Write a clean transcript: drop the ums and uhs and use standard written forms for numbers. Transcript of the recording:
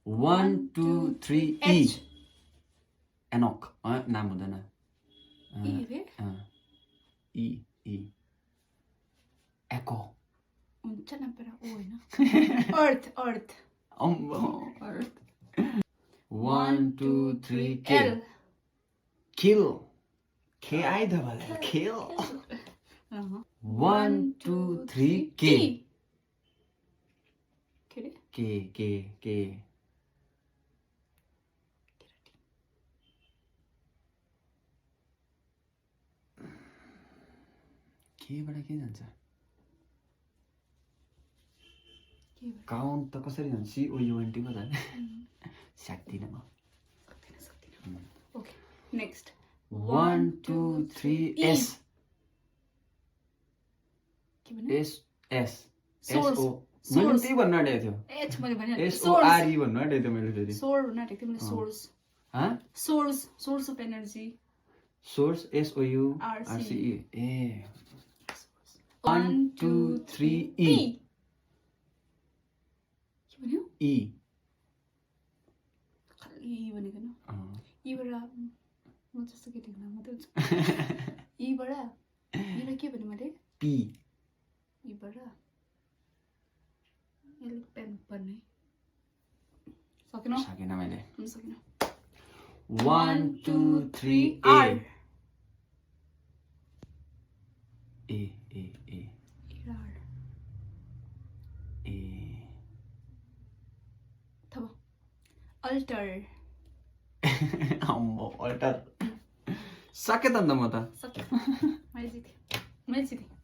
1 2 3 E H. Enoch नाम हुँदैन E रे E E echo हुन्छ न पर ओ हैन Earth Earth Earth 1 2 3 K L kill KI double kill 1 2 3 K के रे K केबाट के जान्छ काउन्ट त कसरी जान्छ COUNT को जाने सक्दिन म ओके नेक्स्ट 1 2 3 S के भन्नु S S Source. मैले त्यही भन्न आँटेको थियो H मैले भने SORE भन्नु आँटेको थियो मैले फेरि सोर्स भन्न आँटेको थिएँ मैले source source of energy source SOURCE A 1 2 3 E के भन्यो E खाली भनेको न ईबाट म जस्तो के लेख्न मात्रै हुन्छ ईबाट के भन्यो मैले P ईबाट एल पेन पर्ने सकेन मैले सकेन 1 2 3 R A R A थब अल्टर अल्टर सके त म त सके मैले जितेँ